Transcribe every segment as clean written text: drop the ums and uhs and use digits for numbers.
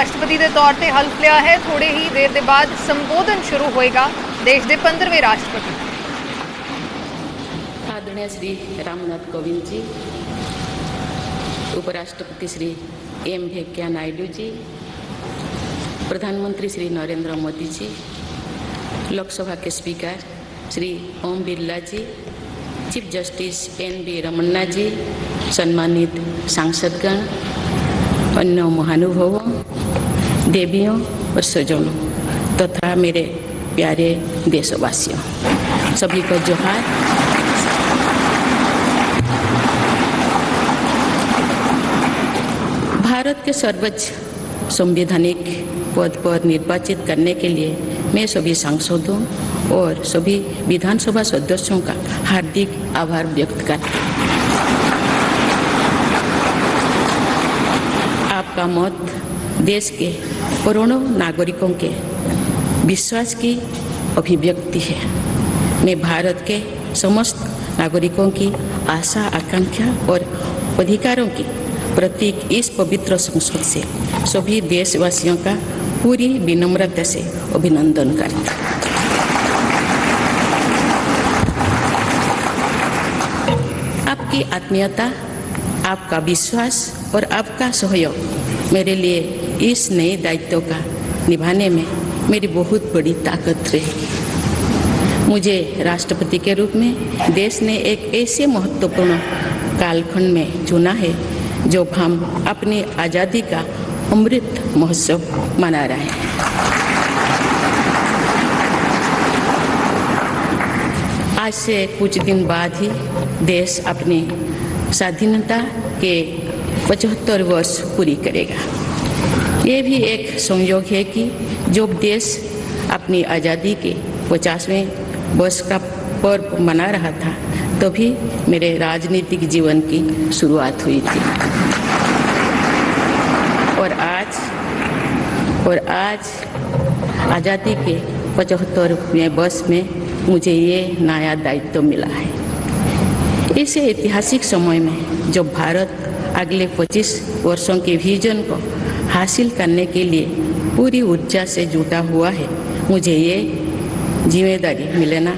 ਰਾਸ਼ਟਰਪਤੀ ਦੇ ਤੌਰ ਤੇ ਹਲਫ ਲਿਆ ਹੈ। ਥੋੜੇ ਹੀ ਦੇਰ ਦੇ ਬਾਅਦ ਸੰਬੋਧਨ ਸ਼ੁਰੂ ਹੋਏਗਾ ਦੇਸ਼ ਦੇ 15ਵੇਂ ਰਾਸ਼ਟਰਪਤੀ। आदरणीय श्री रामनाथ कोविंद जी, उपराष्ट्रपति श्री एम वेंकैया नायडू जी, प्रधानमंत्री श्री नरेंद्र मोदी जी, लोकसभा के स्पीकर श्री ओम बिरला जी, चीफ जस्टिस एन.वी. रमन्ना जी, सम्मानित सांसदगण, अन्य महानुभावों, देवियों और स्वजनों तथा मेरे प्यारे देशवासियों, सभी को जोहार। भारत के सर्वोच्च संवैधानिक पद पर निर्वाचित करने के लिए मैं सभी सांसदों और सभी विधानसभा सदस्यों का हार्दिक आभार व्यक्त करती हूँ। आपका मत देश के करोड़ों नागरिकों के विश्वास की अभिव्यक्ति है। मैं भारत के समस्त नागरिकों की आशा, आकांक्षा और अधिकारों की प्रतीक इस पवित्र संसद से सभी देशवासियों का पूरी विनम्रता से अभिनंदन करता हूँ। आपकी आत्मीयता, आपका विश्वास और आपका सहयोग मेरे लिए इस नए दायित्व का निभाने में मेरी बहुत बड़ी ताकत रहेगी। मुझे राष्ट्रपति के रूप में देश ने एक ऐसे महत्वपूर्ण कालखंड में चुना है जब हम अपनी आज़ादी का अमृत महोत्सव मना रहे हैं। आज से कुछ दिन बाद ही देश अपनी स्वाधीनता के 75 वर्ष पूरी करेगा। ये भी एक संयोग है कि जब देश अपनी आज़ादी के 50वें वर्ष का पर्व मना रहा था तभी मेरे राजनीतिक जीवन की शुरुआत हुई थी। और आज आज़ादी के 75वें वर्ष में मुझे ये नया दायित्व मिला है। इस ऐतिहासिक समय में जब भारत अगले 25 वर्षों के विजन को हासिल करने के लिए पूरी ऊर्जा से जुटा हुआ है, मुझे ये जिम्मेदारी मिलना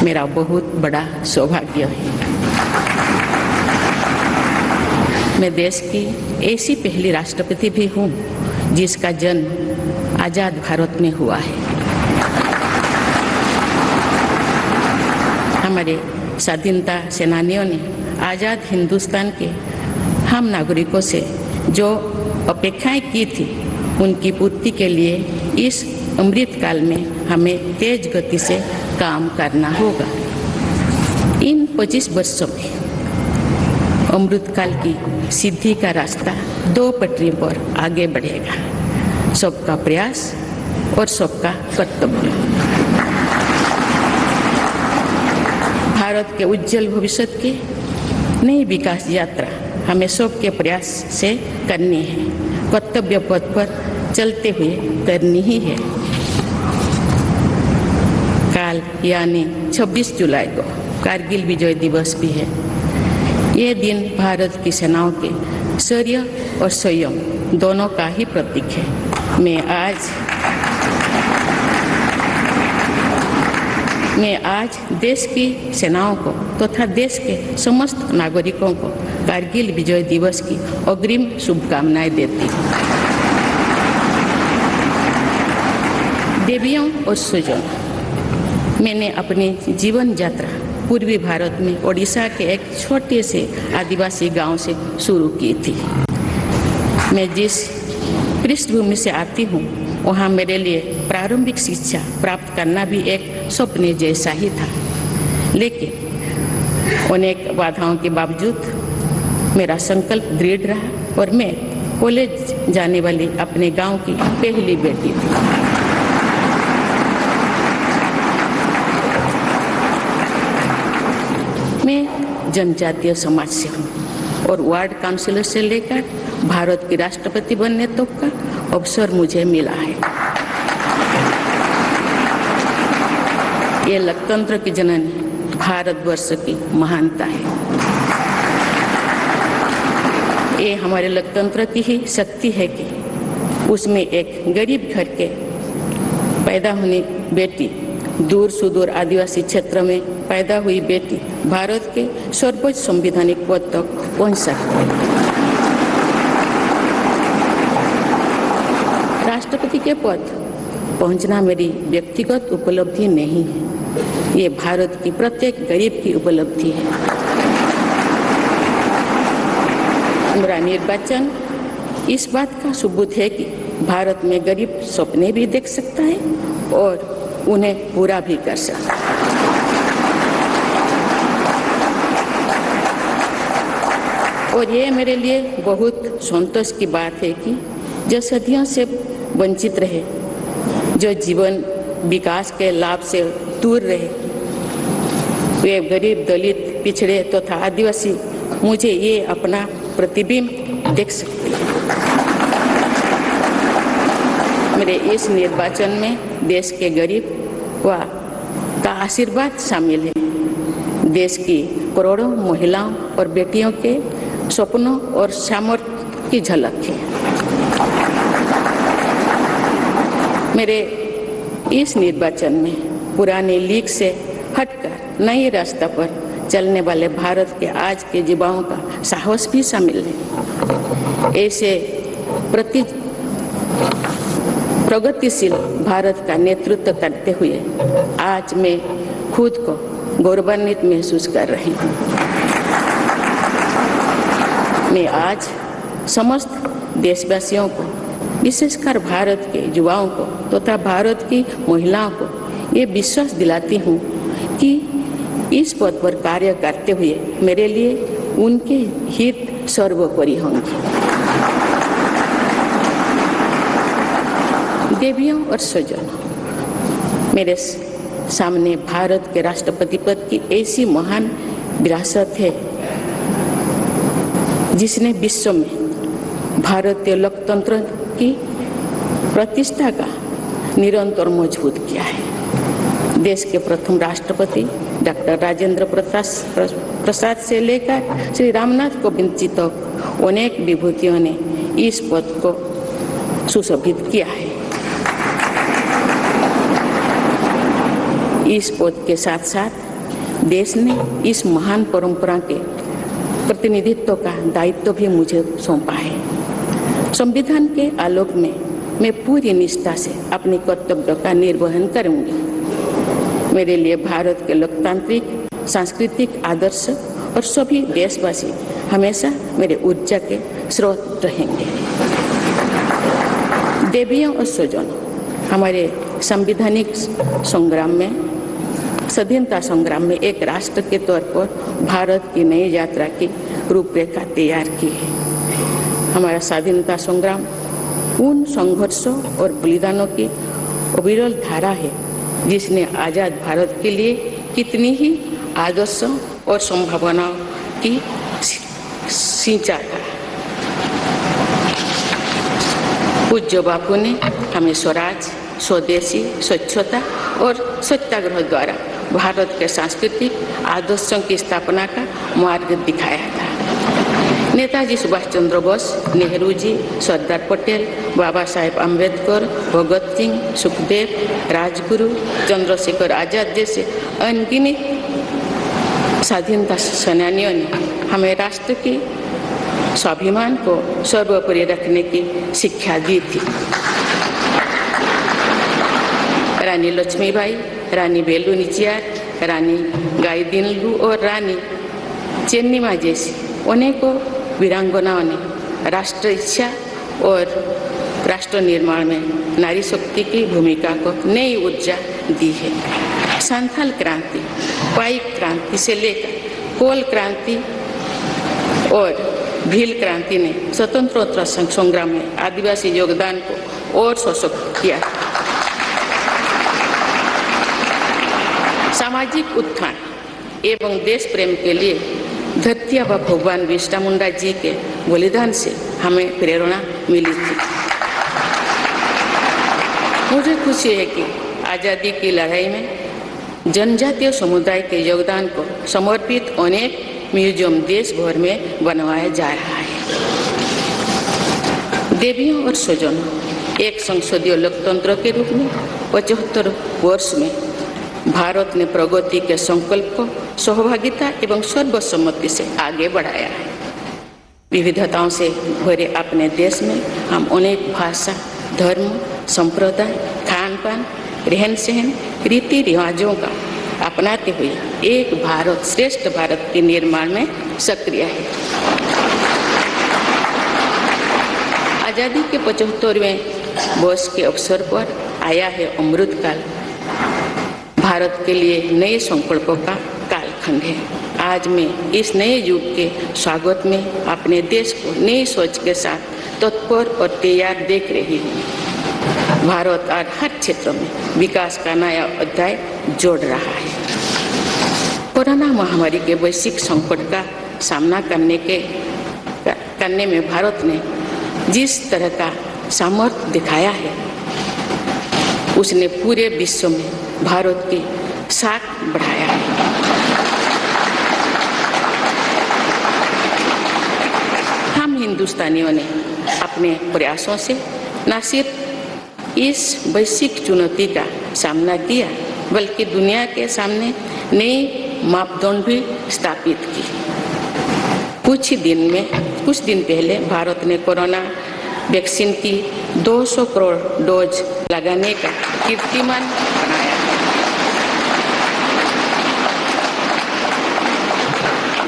मेरा बहुत बड़ा सौभाग्य है। मैं देश की ऐसी पहली राष्ट्रपति भी हूँ जिसका जन्म आज़ाद भारत में हुआ है। हमारे स्वाधीनता सेनानियों ने आज़ाद हिंदुस्तान के हम नागरिकों से जो अपेक्षाएं की थी उनकी पूर्ति के लिए इस अमृत काल में हमें तेज गति से काम करना होगा। इन 25 वर्षों में अमृत काल की सिद्धि का रास्ता 2 पटरी पर आगे बढ़ेगा, सबका प्रयास और सबका कर्तव्य। भारत के उज्जवल भविष्य की नई विकास यात्रा हमें सबके प्रयास से करनी है, कर्तव्य पथ पर चलते हुए करनी ही है। काल यानी 26 जुलाई को कारगिल विजय दिवस भी है। ये दिन भारत की सेनाओं के शौर्य और संयम दोनों का ही प्रतीक है। मैं आज देश की सेनाओं को तथा देश के समस्त नागरिकों को कारगिल विजय दिवस की अग्रिम शुभकामनाएं देती हूँ। देवियों और स्वजनों, मैंने अपनी जीवन यात्रा पूर्वी भारत में ओडिशा के एक छोटे से आदिवासी गांव से शुरू की थी। मैं जिस पृष्ठभूमि से आती हूँ वहाँ मेरे लिए प्रारंभिक शिक्षा प्राप्त करना भी एक सपने जैसा ही था, लेकिन अनेक बाधाओं के बावजूद मेरा संकल्प दृढ़ रहा और मैं कॉलेज जाने वाली अपने गांव की पहली बेटी थी। मैं जनजातीय समाज से हूँ और वार्ड काउंसिलर से लेकर भारत की राष्ट्रपति बनने तक का अवसर मुझे मिला है। ये लोकतंत्र की जननी भारतवर्ष की महानता है। ये हमारे लोकतंत्र की ही शक्ति है कि उसमें एक गरीब घर के पैदा होने बेटी, दूर सुदूर आदिवासी क्षेत्र में पैदा हुई बेटी भारत के सर्वोच्च संवैधानिक पद तक पहुंच सकती है। राष्ट्रपति के पद पहुंचना मेरी व्यक्तिगत उपलब्धि नहीं है, ये भारत की प्रत्येक गरीब की उपलब्धि है। मेरा निर्वाचन इस बात का सबूत है कि भारत में गरीब सपने भी देख सकता है और उन्हें पूरा भी कर सकता है। और ये मेरे लिए बहुत संतोष की बात है कि जो सदियों से वंचित रहे, जो जीवन विकास के लाभ से दूर रहे, वे गरीब, दलित, पिछड़े तथा आदिवासी मुझे ये अपना प्रतिबिंब देख सकते हैं। मेरे इस निर्वाचन में देश के गरीब व का आशीर्वाद शामिल है। देश की करोड़ों महिलाओं और बेटियों के सपनों और सामर्थ्य की झलक है। मेरे इस निर्वाचन में पुराने लीग से हटकर नए रास्ते पर चलने वाले भारत के आज के युवाओं का साहस भी शामिल है। ऐसे प्रगतिशील भारत का नेतृत्व करते हुए आज मैं खुद को गौरवान्वित महसूस कर रही हूँ। मैं आज समस्त देशवासियों को, विशेषकर भारत के युवाओं को तथा भारत की महिलाओं को ये विश्वास दिलाती हूँ कि इस पद पर कार्य करते हुए मेरे लिए उनके हित सर्वोपरि होंगे। देवियों और स्वजनों, मेरे सामने भारत के राष्ट्रपति पद की ऐसी महान विरासत है जिसने विश्व में भारतीय लोकतंत्र की प्रतिष्ठा का निरंतर मजबूत किया है। देश के प्रथम राष्ट्रपति डॉक्टर राजेंद्र प्रसाद से लेकर श्री रामनाथ कोविंद जी तक अनेक विभूतियों ने इस पद को सुशोभित किया है। इस पद के साथ साथ देश ने इस महान परंपरा के प्रतिनिधित्व का दायित्व भी मुझे सौंपा है। संविधान के आलोक में मैं पूरी निष्ठा से अपने कर्तव्यों का निर्वहन करूंगी। मेरे लिए भारत के लोकतांत्रिक सांस्कृतिक आदर्श और सभी देशवासी हमेशा मेरे ऊर्जा के स्रोत रहेंगे। देवियों और स्वजनों, हमारे संवैधानिक संग्राम में, स्वाधीनता संग्राम में एक राष्ट्र के तौर पर भारत की नई यात्रा की रूपरेखा तैयार की है। हमारा स्वाधीनता संग्राम उन संघर्षों और बलिदानों की अविरल धारा है जिसने आजाद भारत के लिए कितनी ही आदर्शों और संभावनाओं की सिंचा था। पूज्य बापू ने हमें स्वराज, स्वदेशी, स्वच्छता और सत्याग्रह द्वारा भारत के सांस्कृतिक आदर्शों की स्थापना का मार्ग दिखाया था। नेताजी सुभाष चंद्र बोस, नेहरू जी, सरदार पटेल, बाबा साहेब अम्बेडकर, भगत सिंह, सुखदेव, राजगुरु, चंद्रशेखर आजाद जैसे अनगिनत स्वाधीनता सेनानियों ने हमें राष्ट्र के स्वाभिमान को सर्वोपरि रखने की शिक्षा दी थी। रानी लक्ष्मीबाई, रानी वेलु नाचियार, रानी गाईदिन्लु और रानी चेन्निमा जैसी अनेकों वीरांगनाओं ने राष्ट्र इच्छा और राष्ट्र निर्माण में नारी शक्ति की भूमिका को नई ऊर्जा दी है। संथाल क्रांति, पाइक क्रांति से लेकर कोल क्रांति और भील क्रांति ने स्वतंत्रता संग्राम में आदिवासी योगदान को और सशक्त किया। सामाजिक उत्थान एवं देश प्रेम के लिए धरती आबा भगवान बिरसा मुंडा जी के बलिदान से हमें प्रेरणा मिली थी। मुझे खुशी है कि आज़ादी की लड़ाई में जनजातीय समुदाय के योगदान को समर्पित अनेक म्यूजियम देश भर में बनवाया जा रहा है। देवियों और स्वजनों, एक संसदीय लोकतंत्र के रूप में 75 वर्ष में भारत ने प्रगति के संकल्प को सहभागिता एवं सर्वसम्मति से आगे बढ़ाया है। विविधताओं से भरे अपने देश में हम अनेक भाषा, धर्म, संप्रदाय, खान पान, रहन सहन, रीति रिवाजों का अपनाते हुए एक भारत श्रेष्ठ भारत के निर्माण में सक्रिय है। आज़ादी के 75वें वर्ष के अवसर पर आया है अमृतकाल। भारत के लिए नए संकल्पों का कालखंड है। आज मैं इस नए युग के स्वागत में अपने देश को नई सोच के साथ तत्पर और तैयार देख रही हूँ। भारत आज हर क्षेत्र में विकास का नया अध्याय जोड़ रहा है। कोरोना महामारी के वैश्विक संकट का सामना करने में भारत ने जिस तरह का सामर्थ्य दिखाया है, उसने पूरे विश्व में भारत की साख बढ़ाया है। हम हिंदुस्तानियों ने अपने प्रयासों से न सिर्फ इस वैश्विक चुनौती का सामना किया, बल्कि दुनिया के सामने नए मापदंड भी स्थापित की। कुछ दिन पहले भारत ने कोरोना वैक्सीन की 200 करोड़ डोज लगाने का कीर्तिमान बनाया।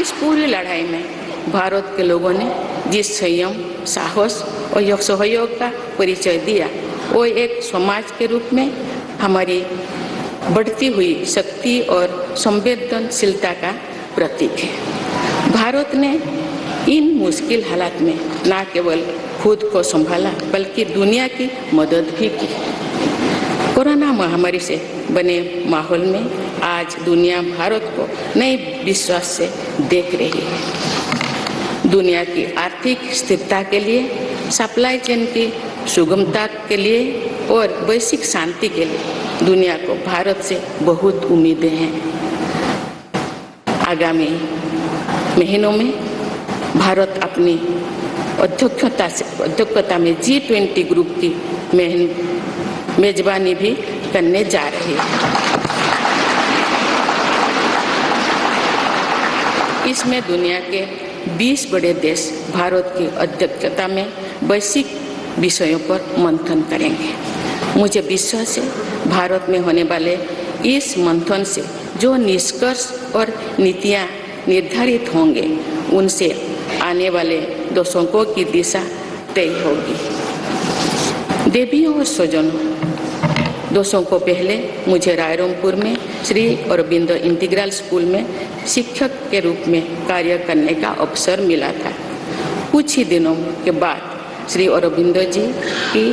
इस पूरी लड़ाई में भारत के लोगों ने जिस संयम, साहस और सहयोग का परिचय दिया, वो एक समाज के रूप में हमारी बढ़ती हुई शक्ति और संवेदनशीलता का प्रतीक है। भारत ने इन मुश्किल हालात में न केवल खुद को संभाला, बल्कि दुनिया की मदद भी की। कोरोना महामारी से बने माहौल में आज दुनिया भारत को नए विश्वास से देख रही है। दुनिया की आर्थिक स्थिरता के लिए, सप्लाई चेन की सुगमता के लिए और वैश्विक शांति के लिए दुनिया को भारत से बहुत उम्मीदें हैं। आगामी महीनों में भारत अपनी अध्यक्षता में G20 ग्रुप की मेजबानी भी करने जा रही है। इसमें दुनिया के 20 बड़े देश भारत की अध्यक्षता में वैश्विक विषयों पर मंथन करेंगे। मुझे विश्वास है भारत में होने वाले इस मंथन से जो निष्कर्ष और नीतियां निर्धारित होंगे, उनसे आने वाले दशकों की दिशा तय होगी। देवियों और स्वजनों, दशकों पहले मुझे रायरंगपुर में श्री अरबिंदो इंटीग्रल स्कूल में शिक्षक के रूप में कार्य करने का अवसर मिला था। कुछ ही दिनों के बाद श्री अरबिंदो जी की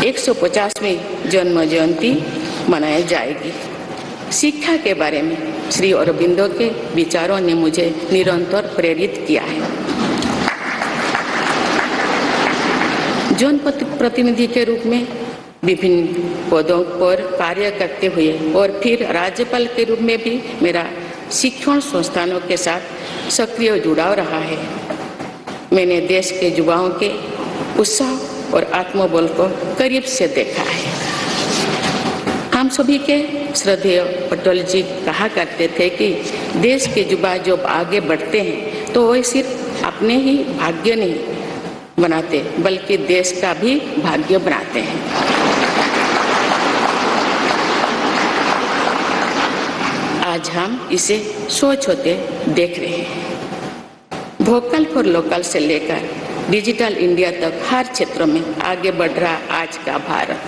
150वीं जन्म जयंती मनाई जाएगी। शिक्षा के बारे में श्री अरबिंदो के विचारों ने मुझे निरंतर प्रेरित किया है। जन प्रतिनिधि के रूप में विभिन्न पदों पर कार्य करते हुए और फिर राज्यपाल के रूप में भी मेरा शिक्षण संस्थानों के साथ सक्रिय जुड़ाव रहा है। मैंने देश के युवाओं के उत्साह और आत्मबल को करीब से देखा है। हम सभी के श्रद्धेय पटेल जी कहा करते थे कि देश के युवा जब आगे बढ़ते हैं तो वे सिर्फ अपने ही भाग्य नहीं बनाते, बल्कि देश का भी भाग्य बनाते हैं। आज हम इसे सोच होते देख रहे हैं। वोकल फॉर लोकल से लेकर डिजिटल इंडिया तक हर क्षेत्र में आगे बढ़ रहा आज का भारत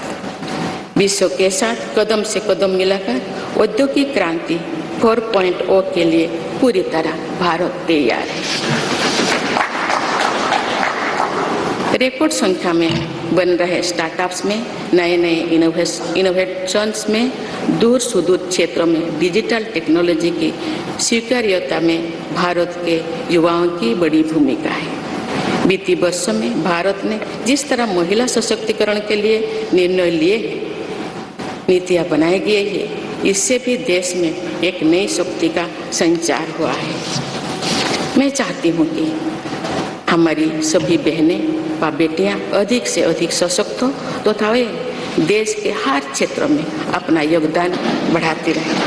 विश्व के साथ कदम से कदम मिलाकर औद्योगिक क्रांति 4.0 के लिए पूरी तरह भारत तैयार है। रिकॉर्ड संख्या में बन रहे स्टार्टअप्स में नए इनोवेशंस में दूर सुदूर क्षेत्रों में डिजिटल टेक्नोलॉजी की स्वीकार्यता में भारत के युवाओं की बड़ी भूमिका है। बीते वर्षों में भारत ने जिस तरह महिला सशक्तिकरण के लिए निर्णय लिए हैं, नीतियां बनाई गई है, इससे भी देश में एक नई शक्ति का संचार हुआ है। मैं चाहती हूँ कि हमारी सभी बहनें व बेटियां अधिक से अधिक सशक्त हो तथा वे देश के हर क्षेत्र में अपना योगदान बढ़ाती रहें।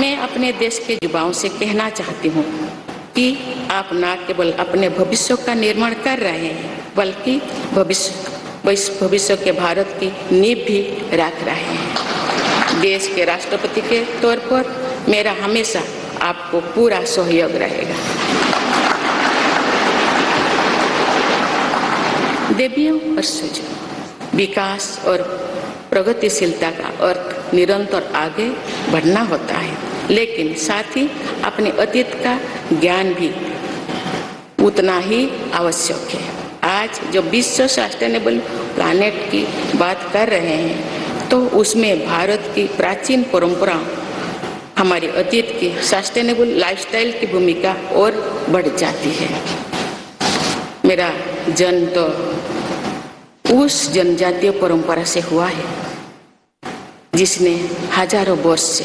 मैं अपने देश के युवाओं से कहना चाहती हूँ कि आप न केवल अपने भविष्य का निर्माण कर रहे हैं बल्कि भविष्य के भारत की नींव भी रख रहे हैं। देश के राष्ट्रपति के तौर पर मेरा हमेशा आपको पूरा सहयोग रहेगा। देवियों और सज्जनों, विकास और प्रगतिशीलता का अर्थ निरंतर आगे बढ़ना होता है, लेकिन साथ ही अपने अतीत का ज्ञान भी उतना ही आवश्यक है। आज जो विश्व सस्टेनेबल प्लैनेट की बात कर रहे हैं तो उसमें भारत की प्राचीन परंपराओं, हमारे अतीत की सस्टेनेबल लाइफस्टाइल की भूमिका और बढ़ जाती है। मेरा जन्म तो उस जनजातीय परंपरा से हुआ है जिसने हजारों वर्ष से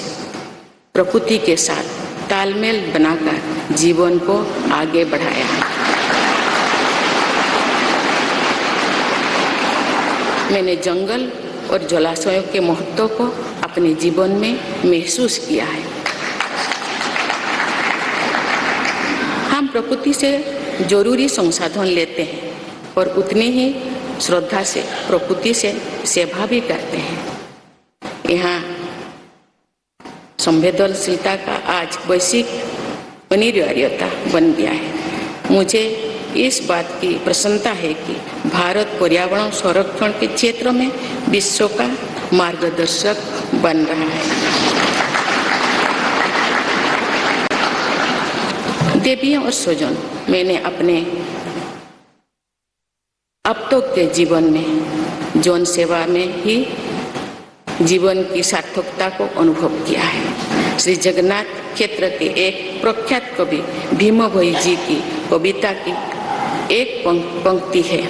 प्रकृति के साथ तालमेल बनाकर जीवन को आगे बढ़ाया है। मैंने जंगल और जलाशयों के महत्व को अपने जीवन में महसूस किया है। हम प्रकृति से जरूरी संसाधन लेते हैं और उतनी ही श्रद्धा से प्रकृति से सेवा भी करते हैं। यहाँ संवेदनशीलता का आज वैश्विक अनिवार्यता बन गया है। मुझे इस बात की प्रसन्नता है कि भारत पर्यावरण संरक्षण के क्षेत्र में विश्व का मार्गदर्शक बन रहा है। देवियों और स्वजन, मैंने अपने अब तक के जीवन में जन सेवा में ही जीवन की सार्थकता को अनुभव किया है। श्री जगन्नाथ क्षेत्र के एक प्रख्यात कवि भीम भोई जी की कविता की एक पंक्ति है,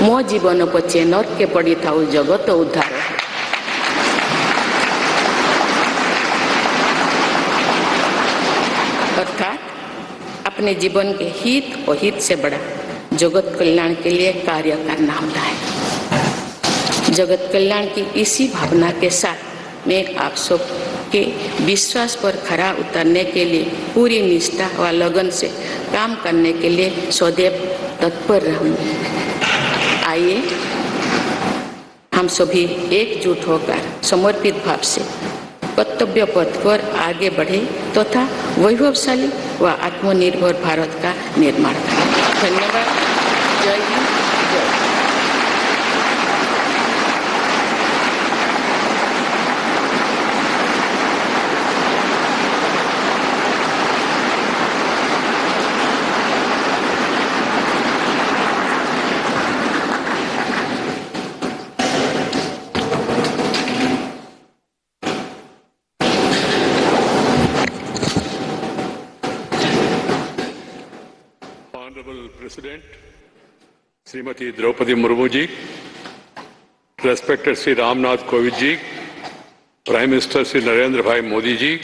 मो जीवन पचे नरके पड़ी थाउ जगत उद्धार। अर्थात अपने जीवन के हित और हित से बड़ा जगत कल्याण के लिए कार्य करना होता है। जगत कल्याण की इसी भावना के साथ मैं आप सब के विश्वास पर खरा उतरने के लिए पूरी निष्ठा व लगन से काम करने के लिए सदैव तत्पर रहूंगी। आइए हम सभी एकजुट होकर समर्पित भाव से कर्तव्य पथ पर आगे बढ़े तथा वैभवशाली व आत्मनिर्भर भारत का निर्माण करें। धन्यवाद। जय हिंद, जय। Honorable President, Srimati Draupadi Murmu ji, respected Sri Ramnath Kovind ji, Prime Minister Sri Narendra Bhai Modi ji,